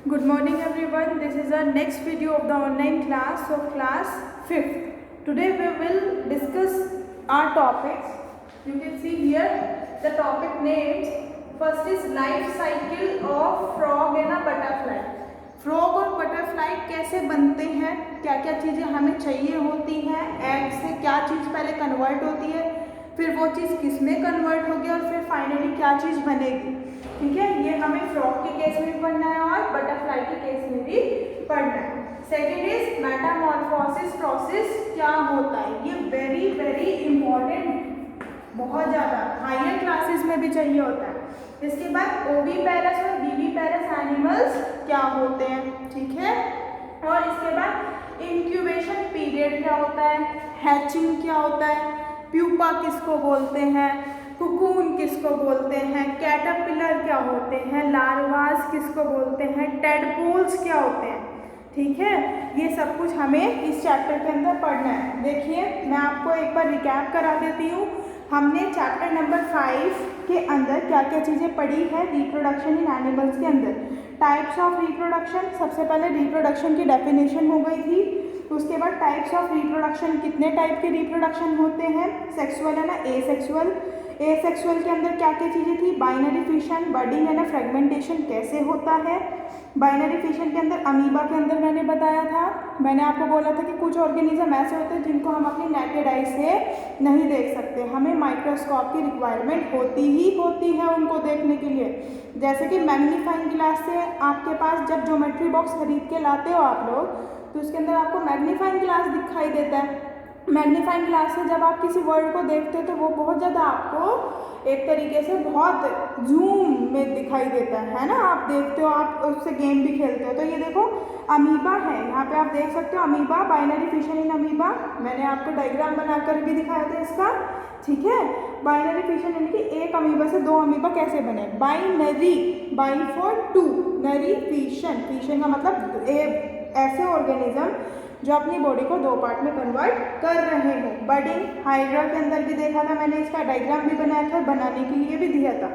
Good morning everyone. This is our next video of the online class of class 5th. Today we will discuss our topics. You can see here the topic names. First is life cycle of frog and a butterfly. Frog और butterfly कैसे बनते हैं, क्या क्या चीज़ें हमें चाहिए होती हैं, एग से क्या चीज़ पहले कन्वर्ट होती है, फिर वो चीज़ किस में कन्वर्ट होगी और फिर फाइनली क्या चीज़ बनेगी। ठीक है, ये हमें फ्रॉग के केस में भी पढ़ना है और बटरफ्लाई के केस में भी पढ़ना है। सेकेंड इज मेटामॉर्फोसिस प्रोसेस क्या होता है, ये वेरी वेरी इंपॉर्टेंट, बहुत ज़्यादा हायर क्लासेस में भी चाहिए होता है। इसके बाद ओवीपेरस और वीवीपेरस एनिमल्स क्या होते हैं, ठीक है। और इसके बाद इंक्यूबेशन पीरियड क्या होता है, हैचिंग क्या होता है, प्यूपा किसको बोलते हैं, कुकून किसको बोलते हैं, कैटरपिलर क्या होते हैं, लार्वास किसको बोलते हैं, टेडपोल्स क्या होते हैं। ठीक है, ये सब कुछ हमें इस चैप्टर के अंदर पढ़ना है। देखिए मैं आपको एक बार रिकैप करा देती हूँ। हमने चैप्टर नंबर 5 के अंदर क्या क्या चीज़ें पढ़ी है रिप्रोडक्शन इन एनिमल्स के अंदर। टाइप्स ऑफ रिप्रोडक्शन, सबसे पहले रिप्रोडक्शन की डेफिनेशन हो गई थी। उसके बाद टाइप्स ऑफ रिप्रोडक्शन, कितने टाइप के रिप्रोडक्शन होते हैं, सेक्सुअल है ना एसेक्सुअल। एसेक्सुअल के अंदर क्या क्या चीज़ें थी, बाइनरी फिशन, बडिंग है ना फ्रेगमेंटेशन कैसे होता है। बाइनरी फिशन के अंदर अमीबा के अंदर मैंने बताया था, मैंने आपको बोला था कि कुछ ऑर्गेनिज्म ऐसे होते हैं जिनको हम अपनी नेकेड आई से नहीं देख सकते, हमें माइक्रोस्कोप की रिक्वायरमेंट होती ही होती है उनको देखने के लिए। जैसे कि मैग्नीफाइंग ग्लास से आपके पास जब ज्योमेट्री बॉक्स खरीद के लाते हो आप लोग, तो उसके अंदर आपको मैग्नीफाइंग ग्लास दिखाई देता है। मैग्नीफाइंग ग्लास से जब आप किसी वर्ड को देखते हो तो वो बहुत ज़्यादा आपको एक तरीके से बहुत जूम में दिखाई देता है ना, आप देखते हो, आप उससे गेम भी खेलते हो। तो ये देखो अमीबा है, यहाँ पे आप देख सकते हो amoeba, binary fission in amoeba, मैंने आपको डायग्राम बनाकर भी दिखाया था इसका। ठीक है, बाइनरी फिशन यानी कि एक अमीबा से दो अमीबा कैसे बने, बाइनरी, बाई फॉर टू, नरी फिशन, फिशन का मतलब ऐसे ऑर्गेनिज्म जो अपनी बॉडी को दो पार्ट में कन्वर्ट कर रहे हो। बडिंग, हाइड्रा के अंदर भी देखा था मैंने, इसका डायग्राम भी बनाया था, बनाने के लिए भी दिया था।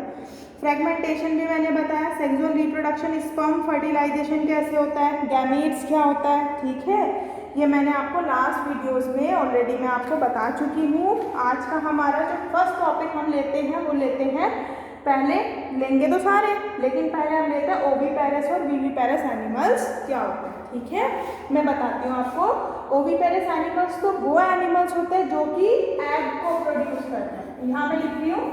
फ्रेगमेंटेशन भी मैंने बताया, सेक्सुअल रिप्रोडक्शन, स्पर्म फर्टिलाइजेशन कैसे होता है, गैमीट्स क्या होता है। ठीक है, ये मैंने आपको लास्ट वीडियोस में ऑलरेडी मैं आपको बता चुकी हूँ। आज का हमारा जो फर्स्ट टॉपिक हम लेते हैं वो लेते हैं, पहले लेंगे तो सारे, लेकिन पहले हम लेते हैं ओवीपेरस और वीवीपेरस एनिमल्स क्या होते हैं। ठीक है, मैं बताती हूँ आपको। ओवीपेरस एनिमल्स तो वो एनिमल्स होते हैं जो कि एग को प्रोड्यूस करते हैं, यहाँ पे लिख रही हूँ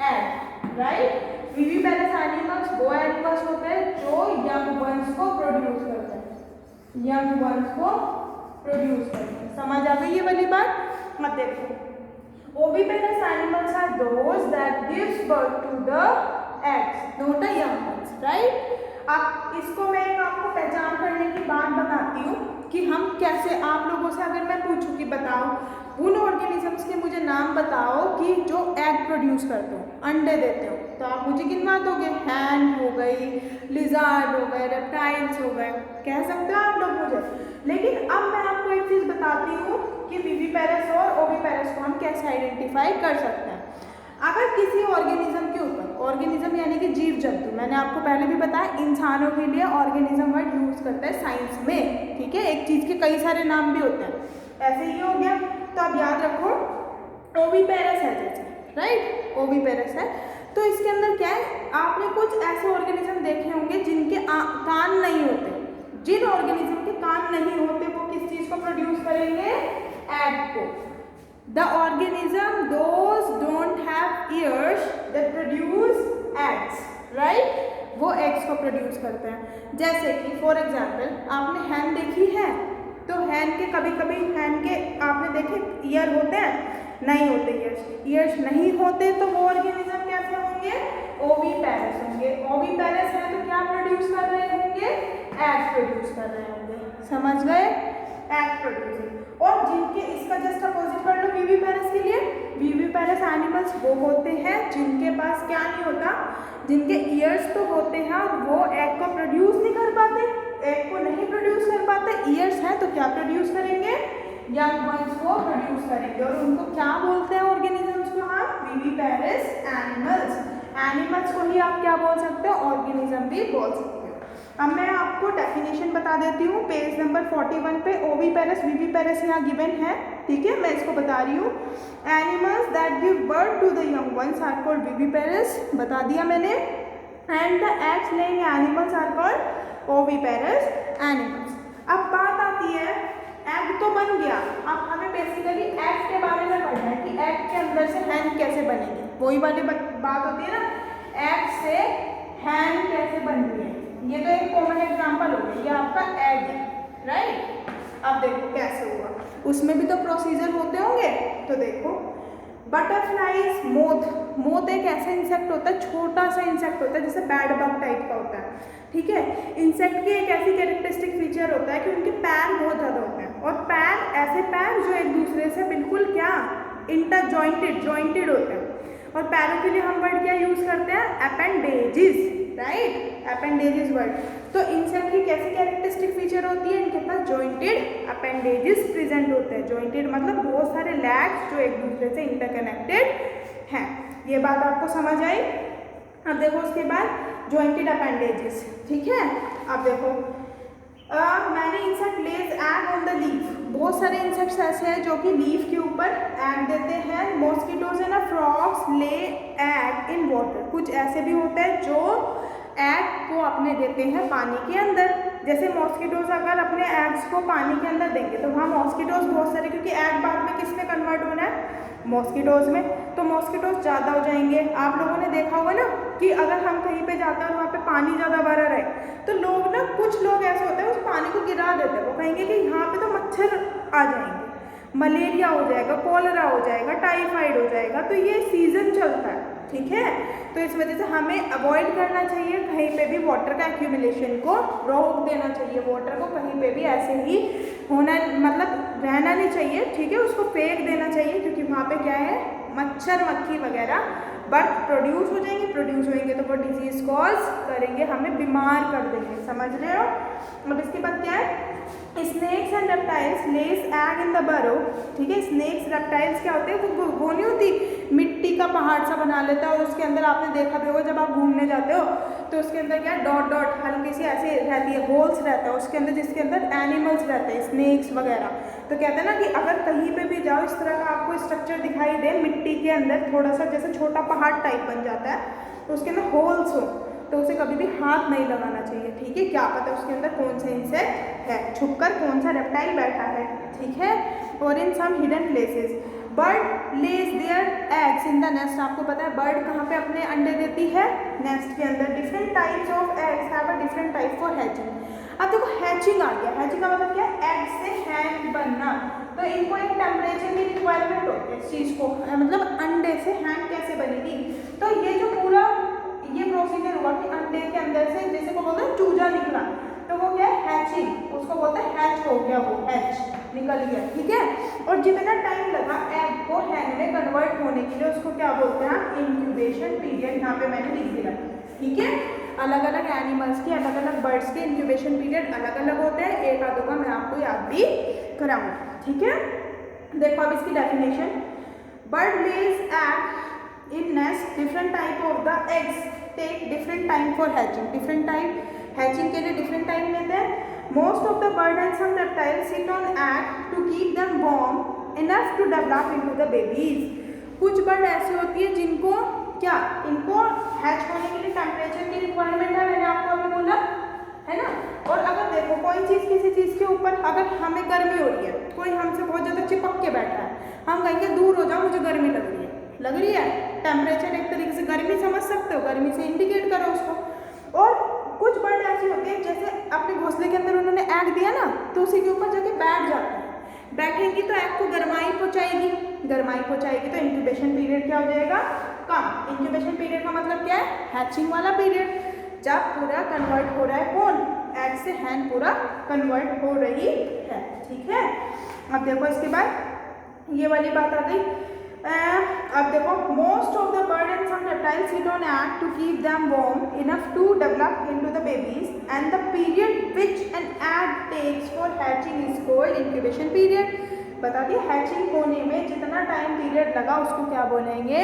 एग, राइट। वीवीपेरस एनिमल्स वो एनिमल्स होते हैं जो यंग वंस को प्रोड्यूस करते हैं, यंग वंस को प्रोड्यूस करते हैं। समझ आ गई ये वाली बात, मत देखो। Oviparous animals are those that gives birth to the eggs, not the young ones, right? अब इसको मैं आपको पहचान करने की बात बताती हूँ कि हम कैसे, आप लोगों से अगर मैं पूछूँ कि बताओ उन ऑर्गेनिजम्स के मुझे नाम बताओ कि जो एग प्रोड्यूस करते हो, अंडे देते हो, तो आप मुझे कितना दोगे, हैंड हो गई, लिजार्ड हो गए, रेप्टाइल्स हो गए, कह सकते हो आप लोग मुझे। लेकिन अब मैं आपको एक चीज़ बताती हूँ कि वीवीपेरस और ओवीपेरस को हम कैसे आइडेंटिफाई कर सकते हैं। अगर किसी ऑर्गेनिज्म के ऊपर, ऑर्गेनिज्म यानी कि जीव जंतु, मैंने आपको पहले भी बताया इंसानों के लिए ऑर्गेनिज्म वर्ड यूज करता है साइंस में। ठीक है, एक चीज़ के कई सारे नाम भी होते हैं, ऐसे ही हो गया। तो आप याद रखो ओवीपेरस है जैसे, राइट, ओवीपेरस है, तो इसके अंदर क्या है, आपने कुछ ऐसे ऑर्गेनिज्म देखे होंगे जिनके कान नहीं होते। जिन ऑर्गेनिज्म के कान नहीं होते वो किस चीज़ को प्रोड्यूस करेंगे, एग को। The organism those don't have ears that produce eggs, right? वो eggs को प्रोड्यूस करते हैं। जैसे कि फॉर एग्जाम्पल आपने हैन देखी है, तो हैन के कभी कभी हैन के आपने देखे ईयर होते हैं, नहीं होते ईयर्स, ईयर्स नहीं होते, तो वो ऑर्गेनिज्म कैसे होंगे, ओवीपेरस होंगे। ओवीपेरस है तो क्या प्रोड्यूस कर रहे होंगे, एग प्रोड्यूस कर रहे होंगे, समझ गए, एग प्रोड्यूसिंग। और जिनके, इसका जस्ट अपोजिट कर लो वीवीपेरस के लिए, वीवीपेरस एनिमल्स वो होते हैं जिनके पास क्या नहीं होता, जिनके ईयर्स तो होते हैं और वो एग को प्रोड्यूस नहीं कर पाते, एग को नहीं प्रोड्यूस कर पाते, ईयर्स हैं तो क्या प्रोड्यूस करेंगे, यंग वंस को प्रोड्यूस करेंगे। और उनको क्या बोलते हैं ऑर्गेनिजम्स को, हम वीवीपेरस एनिमल्स, एनिमल्स को ही आप क्या बोल सकते हो, ऑर्गेनिज्म भी बोल सकते हो। अब मैं आपको डेफिनेशन बता देती हूँ पेज नंबर 41 पे। ओविपेरस विविपेरस यहाँ गिवन है, ठीक है, मैं इसको बता रही हूँ। Animals that give birth to the young ones are called viviparous, बता दिया मैंने। And the eggs laying animals are called oviparous animals. अब बात आती है, एग तो बन गया, अब हमें बेसिकली एग के बारे में पढ़ना है कि एग के अंदर से हैन कैसे बनेगी। वही वाली बात होती है ना, एग से हैन कैसे बन रही है। ये तो एक कॉमन एग्जांपल हो गया, ये आपका एग है, राइट। अब देखो कैसे हुआ, उसमें भी तो प्रोसीजर होते होंगे। तो देखो बटरफ्लाईज मोथ, मोथ एक ऐसा इंसेक्ट होता है, छोटा सा इंसेक्ट होता है, जैसे बैड बग टाइप का होता है, ठीक है। इंसेक्ट की एक ऐसी कैरेक्टरिस्टिक फीचर होता है कि उनके पैर बहुत ज़्यादा होते हैं, और पैर ऐसे पैर जो एक दूसरे से बिल्कुल क्या जॉइंटेड होते हैं। और पैरों के लिए हम वर्ड क्या यूज़ करते हैं, अपेंडेजेस, राइट, अपेंडेजेस वर्ड। तो इंसेक्ट की कैसी कैरेक्टरिस्टिक फीचर होती है, इनके पास जॉइंटेड अपेंडेजेस प्रेजेंट होते हैं। जॉइंटेड मतलब बहुत सारे लैग्स जो एक दूसरे से इंटरकनेक्टेड हैं। ये बात आपको समझ आई। अब देखो उसके बाद जॉइंटेड अपेंडेजेस, ठीक है। अब देखो many insect lays egg on the leaf, बहुत सारे इंसेक्ट्स ऐसे हैं जो कि लीफ के ऊपर एग देते हैं। मॉस्किटोज एंड फ्रॉग्स ले एग इन वाटर, कुछ ऐसे भी होते हैं जो एग को अपने देते हैं पानी के अंदर। जैसे मॉस्किटोज अगर अपने एग्स को पानी के अंदर देंगे तो वहाँ मॉस्किटोज बहुत सारे, क्योंकि एग बाद में किस में कन्वर्ट होना है, मॉस्किटोज में, तो मॉस्किटोज ज़्यादा हो जाएंगे। आप लोगों ने देखा होगा ना कि अगर हम कहीं पे जाते हैं और वहाँ पे पानी ज़्यादा भरा रहे तो लोग ना, कुछ लोग ऐसे होते हैं उस पानी को गिरा देते हैं, वो कहेंगे कि यहाँ पे तो मच्छर आ जाएंगे, मलेरिया हो जाएगा, कॉलरा हो जाएगा, टाइफाइड हो जाएगा। तो ये सीजन चलता है, ठीक है। तो इस वजह से हमें अवॉइड करना चाहिए कहीं पे भी वाटर का एक्यूमुलेशन को रोक देना चाहिए। वाटर को कहीं पे भी ऐसे ही होना, मतलब रहना नहीं चाहिए, ठीक है, उसको फेंक देना चाहिए, क्योंकि वहाँ पे क्या है, मच्छर मक्खी वगैरह बर्थ प्रोड्यूस हो जाएंगे। प्रोड्यूस होंगे तो वो डिजीज कॉज करेंगे, हमें बीमार कर देंगे, समझ रहे हो। अब इसके बाद क्या है, snakes and reptiles less egg in the बरो, ठीक है। स्नेक्स रेप्टाइल्स क्या होते हैं, वो नहीं होती, मिट्टी का पहाड़ सा बना लेता है और उसके अंदर आपने देखा भी होगा जब आप घूमने जाते हो तो उसके अंदर क्या डॉट डॉट हल्की सी ऐसे रहती है, होल्स रहता है उसके अंदर, जिसके अंदर एनिमल्स रहते हैं, स्नेक्स वगैरह। तो कहते हैं ना कि अगर कहीं पे भी जाओ इस तरह का आपको स्ट्रक्चर दिखाई दे मिट्टी के अंदर, थोड़ा सा जैसे छोटा पहाड़ टाइप बन जाता है, तो उसके अंदर होल्स हो तो उसे कभी भी हाथ नहीं लगाना चाहिए, ठीक है। क्या पता उसके अंदर कौन सा इंसेक्ट है, छुपकर कौन सा रेप्टाइल बैठा है, ठीक है। और in some hidden places bird lays their eggs in the nest, आपको पता है बर्ड कहाँ पे अपने अंडे देती है, नेस्ट के अंदर। Different types of eggs have a different type for hatching. अब देखो हैचिंग आ गया, हैचिंग का मतलब क्या है, एग से हैन बनना। तो इनको एक टेम्परेचर की रिक्वायरमेंट होती है इस चीज़ को, मतलब अंडे से हैन कैसे बनेगी। तो ये जो पूरा ये प्रोसीजर हुआ कि अंडे के अंदर से जैसे को बोलते हैं चूजा निकला, तो वो क्या है, हैचिंग, उसको बोलते हैं हैच हो गया, वो हैच निकल गया, ठीक है। और जितना टाइम लगा एग को हैन में कन्वर्ट होने के लिए उसको क्या बोलते हैं, इंक्यूबेशन पीरियड। यहाँ पे मैंने लिख दिया, ठीक है। अलग अलग एनिमल्स के, अलग अलग बर्ड्स के इंक्यूबेशन पीरियड अलग अलग होते हैं, एक आधों का मैं आपको याद भी कराऊंगी, ठीक है। देखो अब इसकी definition, bird lays egg in nest, different type of the eggs take different time for hatching, different time hatching के लिए different time लेते हैं। most of the bird and some reptiles sit on egg to keep them warm enough to develop into the babies। कुछ bird ऐसी होती है जिनको क्या, इनको हैच होने के लिए टेम्परेचर की रिक्वायरमेंट है, मैंने आपको अभी बोला है ना। और अगर देखो कोई चीज़ किसी चीज़ के ऊपर, अगर हमें गर्मी हो रही है, कोई हमसे बहुत ज़्यादा चिपक के बैठा है, हम कहेंगे दूर हो जाओ मुझे गर्मी लग रही है। टेम्परेचर एक तरीके से गर्मी समझ सकते हो, गर्मी से इंडिकेट करो उसको। और कुछ बर्ड ऐसे होते हैं जैसे अपने घोंसले के अंदर उन्होंने एग दिया ना, तो उसी के ऊपर जाके बैठ जाते हैं, बैठेंगी तो एग को गर्माई पहुँचाएगी, गर्माई पहुँचाएगी तो इंक्यूबेशन पीरियड क्या हो जाएगा, कम। इंक्यूबेशन पीरियड का मतलब क्या है, हैचिंग वाला पीरियड, जब पूरा कन्वर्ट हो रहा है कौन, एग से हैन पूरा कन्वर्ट हो रही है, ठीक है। अब देखो इसके बाद ये वाली बात आ गई। अब देखो most of the bird and some reptiles sit on egg to keep them warm enough to develop into the babies, and the period which an egg takes for hatching is called incubation period। बता दिए, hatching होने में जितना time period लगा उसको क्या बोलेंगे,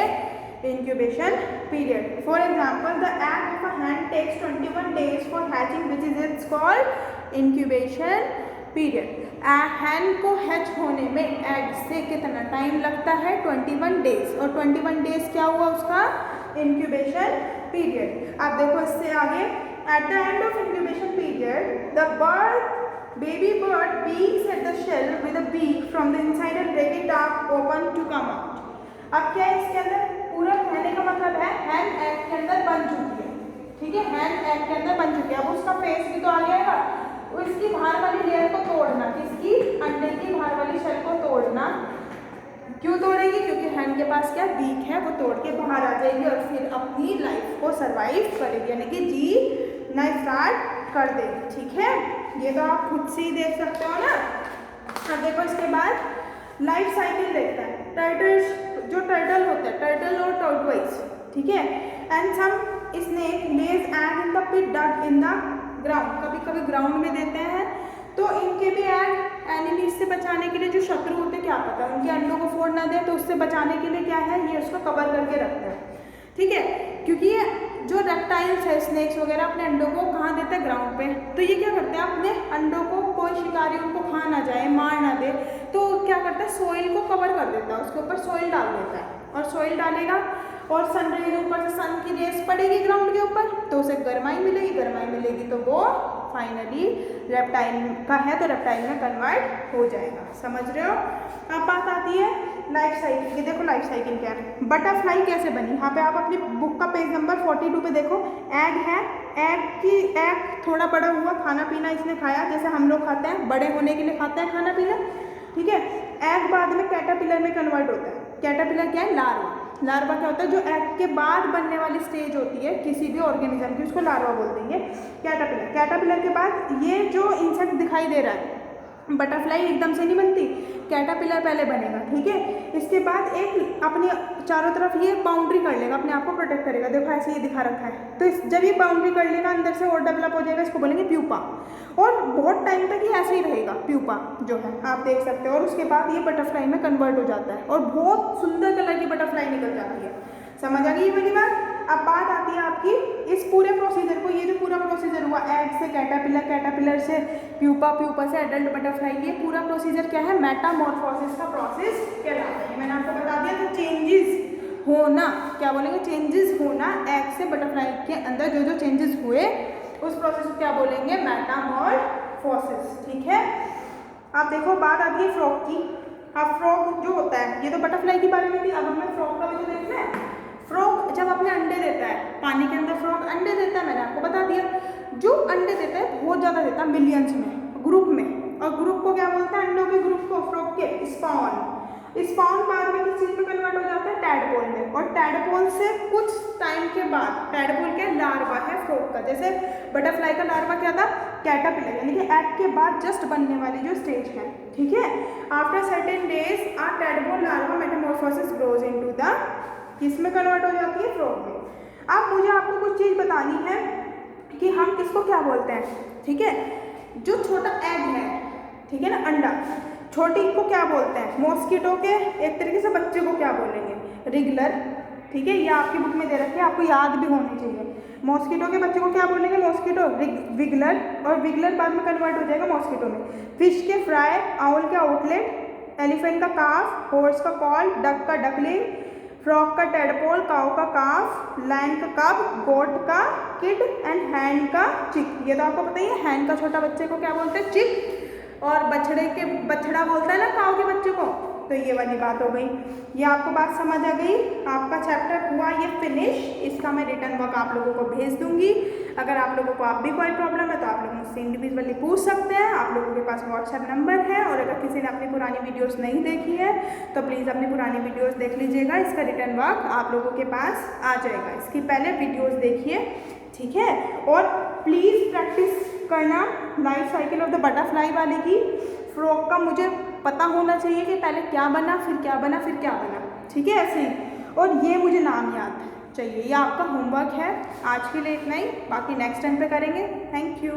incubation period. For example, the egg of a hen takes 21 days for hatching, which is it's called incubation period. hen को हैच होने में एग से कितना टाइम लगता है? 21 डेज, और 21 डेज क्या हुआ उसका? Incubation period. अब देखो इससे आगे, at the end of incubation period the baby bird peeks at the shell with a beak from the inside and break it up open to come out. अब क्या है इसके अंदर? पूरा कहने का मतलब है hen एग के अंदर बन चुकी है, ठीक है, hen एग के अंदर बन चुकी है. अब उसका फेस भी तो आ जाएगा, इसकी बाहर वाली लेयर को तोड़ना, किसकी? अंडे की बाहर वाली शेल को तोड़ना. क्यों तोड़ेगी? क्योंकि hen के पास क्या बीक है, वो तोड़ के बाहर आ जाएगी और फिर अपनी लाइफ को सरवाइव करेगी, यानी कि जीना स्टार्ट कर देगी. ठीक है, ये तो आप खुद से ही देख सकते हो ना. अब देखो इसके बाद लाइफ साइकिल देखते हैं. टर्टल, जो टर्टल होता है, टर्टल और टॉर्टोइज, ठीक है, and some snake lays egg in the pit dug in the ground. कभी कभी ग्राउंड में देते हैं, तो इनके भी एग एनिमीज से बचाने के लिए, जो शत्रु होते हैं, क्या पता उनके अंडों को फोड़ ना दे, तो उससे बचाने के लिए क्या है, ये उसको कवर करके रखते हैं. ठीक है, क्योंकि ये जो रेप्टाइल्स है, स्नेक्स वगैरह, अपने अंडों को कहाँ देते हैं? ग्राउंड पे. तो ये क्या करते हैं? अपने अंडों को कोई शिकारी उनको खा ना जाए, मार ना दे, तो क्या करता है? सॉइल को कवर कर देता है, उसके ऊपर सॉइल डाल देता है, और सॉइल डालेगा और सन रेज, ऊपर से सन की रेस पड़ेगी ग्राउंड के ऊपर, तो उसे गर्माई मिलेगी. गर्माई मिलेगी तो वो फाइनली रेप्टाइल का है, तो रेप्टाइल में कन्वर्ट हो जाएगा. समझ रहे हो? अब बात आती है लाइफ साइकिल की. देखो लाइफ साइकिल क्या है. बटरफ्लाई कैसे बनी? यहाँ पे आप अपनी बुक का पेज नंबर 42 पे देखो. एग है, एग थोड़ा बड़ा हुआ, खाना पीना इसने खाया, जैसे हम लोग खाते हैं, बड़े होने के लिए खाते हैं खाना पीना, ठीक है. एग बाद में कैटरपिलर में कन्वर्ट होता है. कैटरपिलर क्या है? लार्वा. लार्वा क्या होता है? जो एग के बाद बनने वाली स्टेज होती है किसी भी ऑर्गेनिज्म की, उसको लार्वा बोल देंगे. कैटरपिलर, कैटरपिलर के बाद ये जो इंसेक्ट दिखाई दे रहा है, बटरफ्लाई एकदम से नहीं बनती, कैटरपिलर पहले बनेगा, ठीक है. इसके बाद एक अपने चारों तरफ ये बाउंड्री कर लेगा, अपने आप को प्रोटेक्ट करेगा. देखो ऐसे ये दिखा रखा है, तो जब ये बाउंड्री कर लेगा, अंदर से और डेवलप हो जाएगा, इसको बोलेंगे प्यूपा, और बहुत टाइम तक ये ऐसे ही रहेगा, प्यूपा जो है, आप देख सकते हो. और उसके बाद ये बटरफ्लाई में कन्वर्ट हो जाता है, और बहुत सुंदर कलर की बटरफ्लाई निकल जाती है. समझ आ गई ये वाली बात? अब बात आती है आपकी इस पूरे प्रोसीजर को, ये जो पूरा प्रोसीजर हुआ, एग से कैटरपिलर, कैटरपिलर से प्यूपा, प्यूपा से एडल्ट बटरफ्लाई, ये पूरा प्रोसीजर क्या है? मेटामॉर्फोसिस का प्रोसेस कहलाता है. मैंने आपको बता दिया था. चेंजेस होना, क्या बोलेंगे? चेंजेस होना. एग से बटरफ्लाई के अंदर जो जो चेंजेस हुए, उस प्रोसेस को क्या बोलेंगे? मेटामॉर्फोसिस. ठीक है. अब देखो बात आती है फ्रॉग की. अब फ्रॉग जो होता है, ये तो बटरफ्लाई के बारे में थी, अब हमें फ्रॉग का भी तो देखना है. फ्रॉग जब अपने अंडे देता है, पानी के अंदर फ्रॉग अंडे देता है, मैंने आपको बता दिया. जो अंडे देता है बहुत ज़्यादा देता है, मिलियंस में, ग्रुप में. और ग्रुप को क्या बोलते हैं? अंडों के ग्रुप को, फ्रॉग के स्पॉन. स्पॉन बाद में किस चीज़ में कन्वर्ट हो जाता है? टैडपोल में. और टैडपोल से कुछ टाइम के बाद, टैडपोल के लार्वा है फ्रॉग का, जैसे बटरफ्लाई का लार्वा क्या था? कैटरपिलर, यानी कि एग के बाद जस्ट बनने वाली जो स्टेज है, ठीक है. After certain days a tadpole larva metamorphosis grows into the, किस में कन्वर्ट हो जाती है? फ्रॉग में. अब मुझे आपको कुछ चीज़ बतानी है कि हम किसको क्या बोलते हैं, ठीक है. जो छोटा एग है, ठीक है ना, अंडा, छोटी को क्या बोलते हैं? मॉस्किटो के एक तरीके से बच्चे को क्या बोलेंगे? रिगलर. ठीक है, ये आपकी बुक में दे रखी है, आपको याद भी होनी चाहिए. मॉस्किटो के बच्चे को क्या बोलेंगे? मॉस्किटो, विगलर. और विगलर बाद में कन्वर्ट हो जाएगा मॉस्किटो में. फिश के फ्राई, आउल के आउटलेट, एलिफेंट का काफ, हॉर्स का कॉल, डक का डकलिंग, फ्रॉग का टेडपोल, काऊ का काफ, लायन का कब, गोट का किड एंड हैन का चिक. ये तो आपको पता ही है. हैन का छोटा बच्चे को क्या बोलते हैं? चिक. और बछड़ा बोलता है ना काऊ के बच्चे को. तो ये वाली बात हो गई. ये आपको बात समझ आ गई. आपका चैप्टर हुआ ये फिनिश. इसका मैं रिटर्न वर्क आप लोगों को भेज दूंगी. अगर आप लोगों को आप भी कोई प्रॉब्लम है तो आप लोग मुझसे इंडिविजुअली पूछ सकते हैं. आप लोगों के पास व्हाट्सएप नंबर है, और अगर किसी ने अपनी पुरानी वीडियोस नहीं देखी है तो प्लीज़ अपनी पुरानी वीडियोस देख लीजिएगा. इसका रिटर्न वर्क आप लोगों के पास आ जाएगा. इसकी पहले वीडियोस देखिए, ठीक है. और प्लीज़ प्रैक्टिस करना life cycle of the butterfly वाले की. फ्रॉग का मुझे पता होना चाहिए कि पहले क्या बना, फिर क्या बना, फिर क्या बना, ठीक है, ऐसे ही. और ये मुझे नाम याद चाहिए. ये आपका होमवर्क है. आज के लिए इतना ही, बाकी नेक्स्ट टाइम पे करेंगे. Thank you.